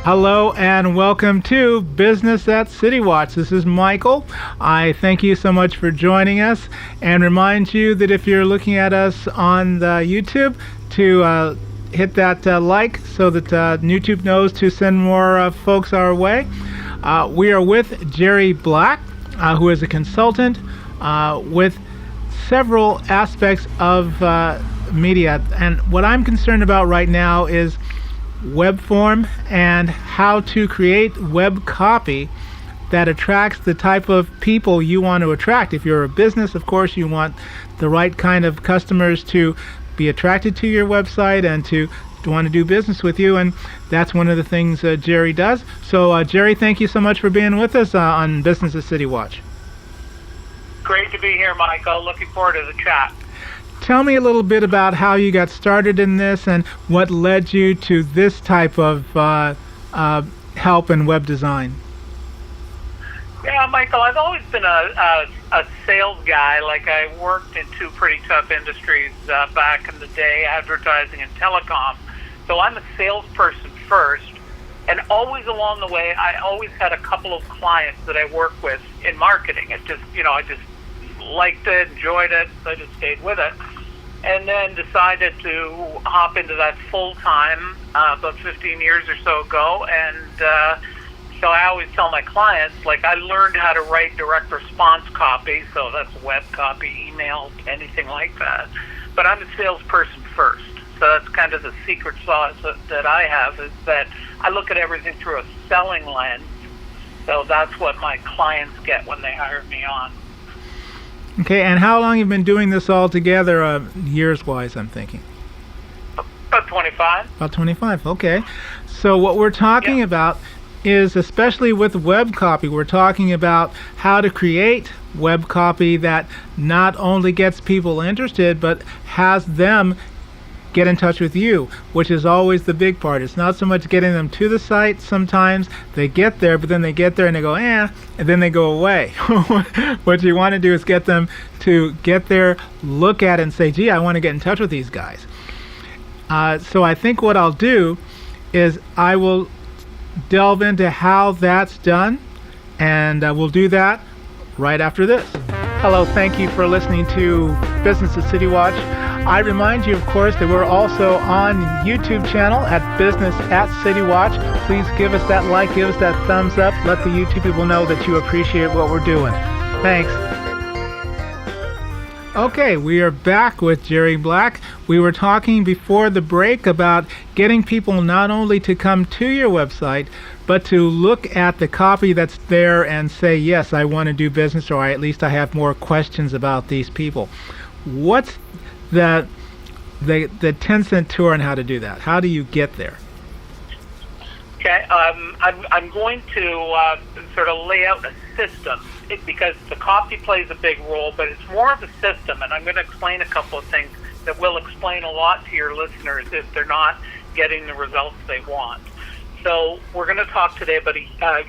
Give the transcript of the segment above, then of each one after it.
Hello and welcome to Business at Citywatch. This is Michael. I thank you so much for joining us and remind you that if you're looking at us on the YouTube to hit that like so that YouTube knows to send more folks our way. We are with Jerry Black, who is a consultant with several aspects of media. And what I'm concerned about right now is web form and how to create web copy that attracts the type of people you want to attract. If you're a business, of course, you want the right kind of customers to be attracted to your website and to want to do business with you, and that's one of the things Jerry does. So Jerry, thank you so much for being with us on Business at Citywatch. Great to be here, Michael. Looking forward to the chat. Tell me a little bit about how you got started in this and what led you to this type of help in web design. Yeah, Michael, I've always been a sales guy. Like, I worked in two pretty tough industries back in the day, advertising and telecom. So I'm a salesperson first, and always along the way, I always had a couple of clients that I worked with in marketing. It just, I just liked it, enjoyed it, so I just stayed with it. And then decided to hop into that full-time about 15 years or so ago. And so I always tell my clients, like, I learned how to write direct response copy, so that's web copy, email, anything like that. But I'm a salesperson first. So that's kind of the secret sauce that I have, is that I look at everything through a selling lens. So that's what my clients get when they hire me on. Okay, and how long have you been doing this all together, years-wise, I'm thinking? About 25. About 25, okay. So what we're talking about is, especially with web copy, we're talking about how to create web copy that not only gets people interested, but has them get in touch with you, which is always the big part. It's not so much getting them to the site. Sometimes they get there, but then they get there and they go, and then they go away. What you want to do is get them to get there, look at it, and say, gee, I want to get in touch with these guys. So I think what I'll do is I will delve into how that's done, and we'll do that right after this. Hello, thank you for listening to Business at Citywatch. I remind you, of course, that we're also on YouTube channel at Business at Citywatch. Please give us that like, give us that thumbs up. Let the YouTube people know that you appreciate what we're doing. Thanks. Okay, we are back with Jerry Black. We were talking before the break about getting people not only to come to your website, but to look at the copy that's there and say, yes, I want to do business, or at least I have more questions about these people. What's the 10-cent tour on how to do that? How do you get there? Okay, I'm going to sort of lay out a system, because the copy plays a big role, but it's more of a system, and I'm going to explain a couple of things that will explain a lot to your listeners if they're not getting the results they want. So we're going to talk today about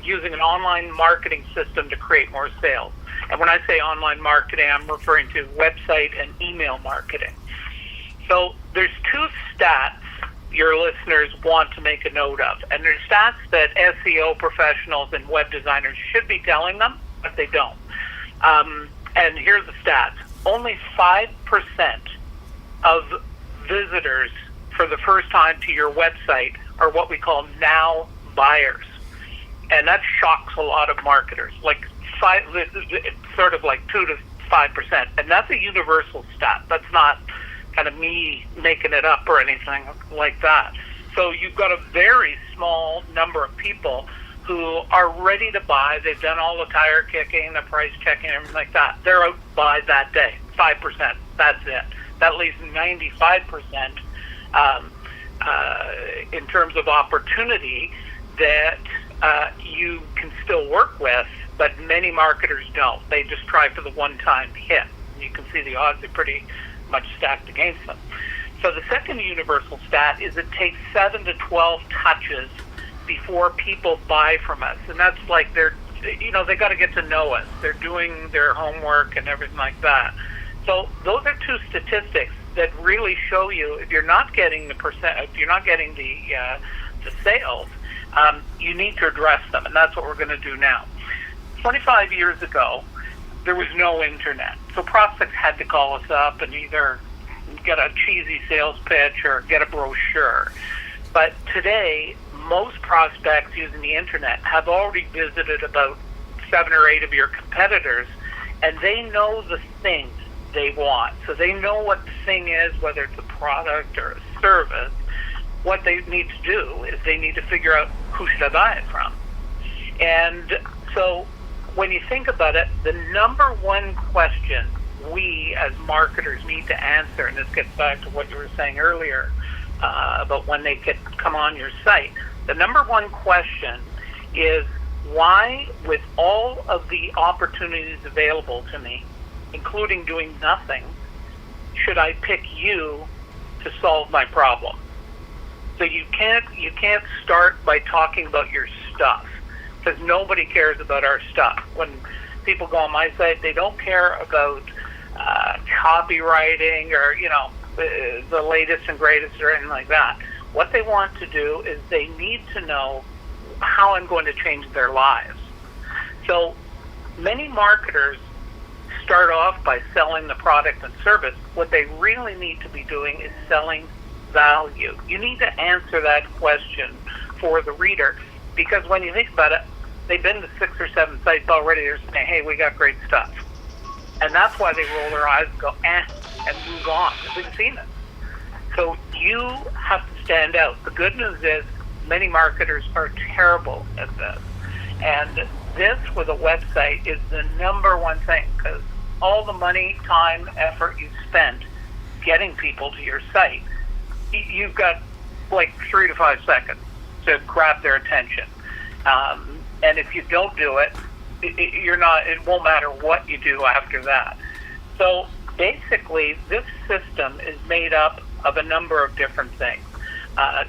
using an online marketing system to create more sales. And when I say online marketing, I'm referring to website and email marketing. So there's two stats your listeners want to make a note of. And there's stats that SEO professionals and web designers should be telling them, but they don't. And here's the stats. Only 5% of visitors for the first time to your website are what we call now buyers. And that shocks a lot of marketers. It's sort of like 2 to 5%. And that's a universal stat. That's not kind of me making it up or anything like that. So you've got a very small number of people who are ready to buy. They've done all the tire kicking, the price checking, everything like that. They're out by that day. 5%. That's it. That leaves 95% in terms of opportunity that you can still work with, but many marketers don't. They just try for the one-time hit. You can see the odds are pretty much stacked against them. So the second universal stat is it takes 7 to 12 touches before people buy from us. And that's like they got to get to know us. They're doing their homework and everything like that. So those are two statistics that really show you if you're not getting the sales, you need to address them, and that's what we're going to do now. 25 years ago, there was no internet, so prospects had to call us up and either get a cheesy sales pitch or get a brochure. But today, most prospects using the internet have already visited about 7 or 8 of your competitors, and they know the thing they want. So they know what the thing is, whether it's a product or a service. What they need to do is they need to figure out who should I buy it from. And so when you think about it, the number one question we as marketers need to answer, and this gets back to what you were saying earlier about when they come on your site, the number one question is, why, with all of the opportunities available to me, including doing nothing, should I pick you to solve my problem? So you can't start by talking about your stuff, because nobody cares about our stuff. When people go on my site, they don't care about copywriting or the latest and greatest or anything like that. What they want to do is they need to know how I'm going to change their lives. So many marketers start off by selling the product and service. What they really need to be doing is selling value. You need to answer that question for the reader, because when you think about it, they've been to 6 or 7 sites already. They're saying, hey, we got great stuff. And that's why they roll their eyes and go, and move on. We've seen it. So you have to stand out. The good news is many marketers are terrible at this. And this with a website is the number one thing, because all the money, time, effort you spent getting people to your site, you've got like 3 to 5 seconds to grab their attention. And if you don't do it, it won't matter what you do after that. So basically, this system is made up of a number of different things.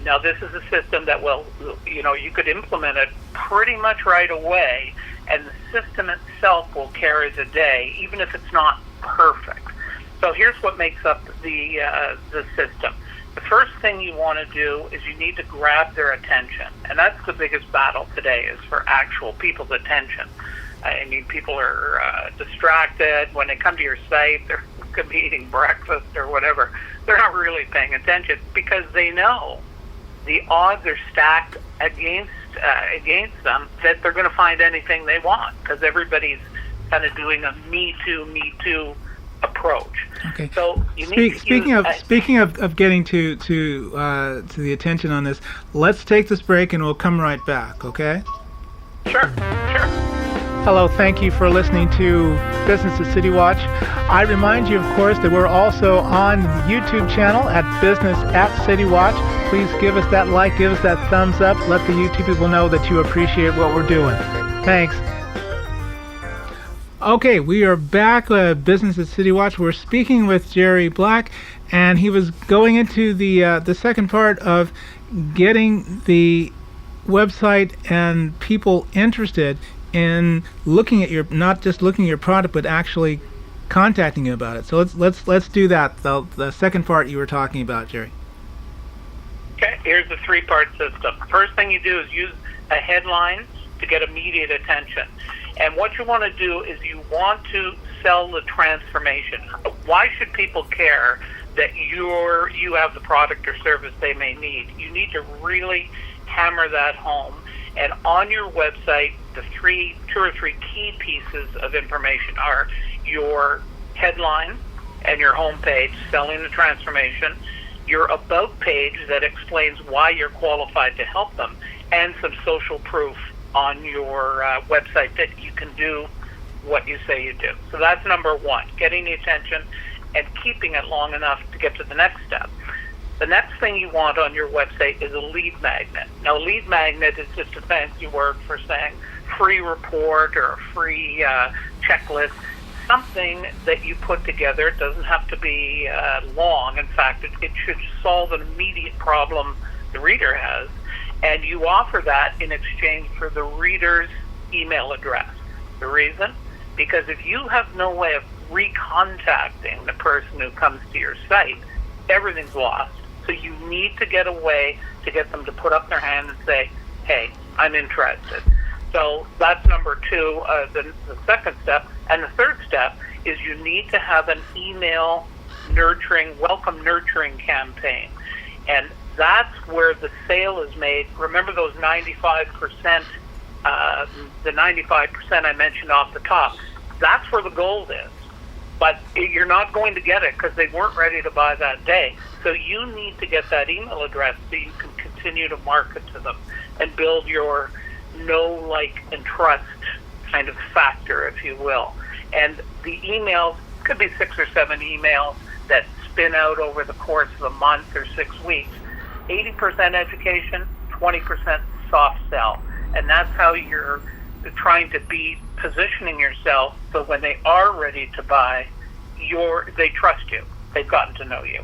Now, this is a system that will, you could implement it pretty much right away, and the system itself will carry the day, even if it's not perfect. So here's what makes up the system. The first thing you want to do is you need to grab their attention, and that's the biggest battle today, is for actual people's attention. I mean, people are distracted. When they come to your site, they're could be eating breakfast or whatever. They're not really paying attention because they know the odds are stacked against them that they're going to find anything they want, because everybody's kind of doing a me too approach. Okay. So speaking of getting to the attention on this, let's take this break and we'll come right back. Okay. Sure. Hello, thank you for listening to Business at Citywatch. I remind you, of course, that we're also on the YouTube channel at Business at Citywatch. Please give us that like, give us that thumbs up. Let the YouTube people know that you appreciate what we're doing. Thanks. Okay, we are back at Business at Citywatch. We're speaking with Jerry Black, and he was going into the second part of getting the website and people interested in looking at not just looking at your product, but actually contacting you about it. So let's do that. The second part you were talking about, Jerry. Okay, here's the 3-part system. First thing you do is use a headline to get immediate attention. And what you want to do is you want to sell the transformation. Why should people care that you have the product or service they may need? You need to really hammer that home. And on your website, the 2 or 3 key pieces of information are your headline and your homepage, selling the transformation, your about page that explains why you're qualified to help them, and some social proof on your website that you can do what you say you do. So that's number 1, getting the attention and keeping it long enough to get to the next step. The next thing you want on your website is a lead magnet. Now, lead magnet is just a fancy word for saying free report or a free checklist, something that you put together. It doesn't have to be long. In fact, it should solve an immediate problem the reader has, and you offer that in exchange for the reader's email address. The reason? Because if you have no way of recontacting the person who comes to your site, everything's lost. So you need to get a way to get them to put up their hand and say, hey, I'm interested. So that's number two, the second step. And the third step is you need to have an email welcome nurturing campaign. And that's where the sale is made. Remember those 95%, the 95% I mentioned off the top. That's where the gold is. But you're not going to get it because they weren't ready to buy that day. So you need to get that email address so you can continue to market to them and build your know, like, and trust kind of factor, if you will. And the emails could be 6 or 7 emails that spin out over the course of a month or 6 weeks. 80% education, 20% soft sell. And that's how you're trying to be positioning yourself so when they are ready to buy, they trust you. They've gotten to know you.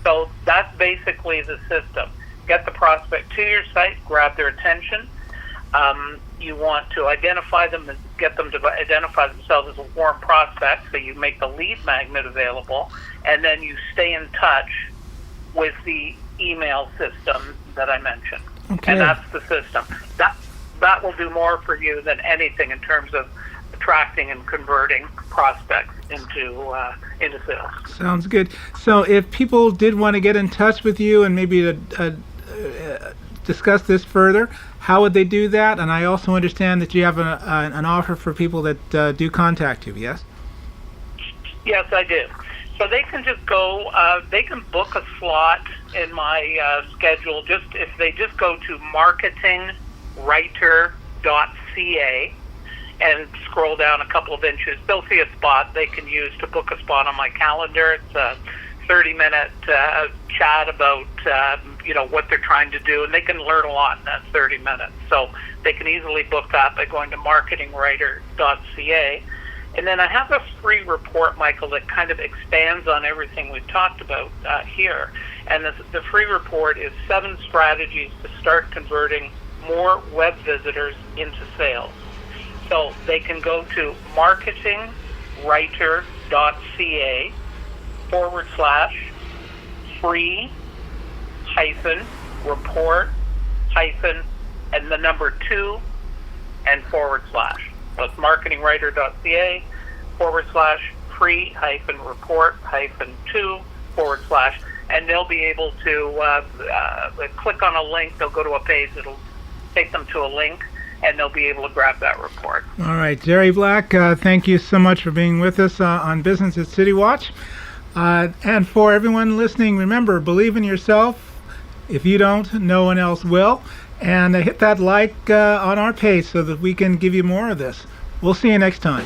So that's basically the system. Get the prospect to your site, grab their attention. You want to identify them and get them to identify themselves as a warm prospect, so you make the lead magnet available, and then you stay in touch with the email system that I mentioned. Okay. And that's the system. That will do more for you than anything in terms of attracting and converting prospects into sales. Sounds good. So if people did want to get in touch with you and maybe discuss this further, how would they do that? And I also understand that you have an offer for people that do contact you, yes? Yes, I do. So they can just go, they can book a slot in my schedule if they just go to marketingwriter.ca and scroll down a couple of inches. They'll see a spot they can use to book a spot on my calendar. It's a 30-minute chat about what they're trying to do, and they can learn a lot in that 30 minutes. So they can easily book that by going to marketingwriter.ca. And then I have a free report, Michael, that kind of expands on everything we've talked about here. And the free report is 7 strategies to start converting more web visitors into sales. So they can go to marketingwriter.ca/free-report- and the number 2 and /. So it's marketingwriter.ca/free-report-2 / and they'll be able to click on a link. They'll go to a page. It'll take them to a link, and they'll be able to grab that report. All right, Jerry Black, thank you so much for being with us on Business at Citywatch. And for everyone listening, remember, believe in yourself. If you don't, no one else will. And hit that like on our page so that we can give you more of this. We'll see you next time.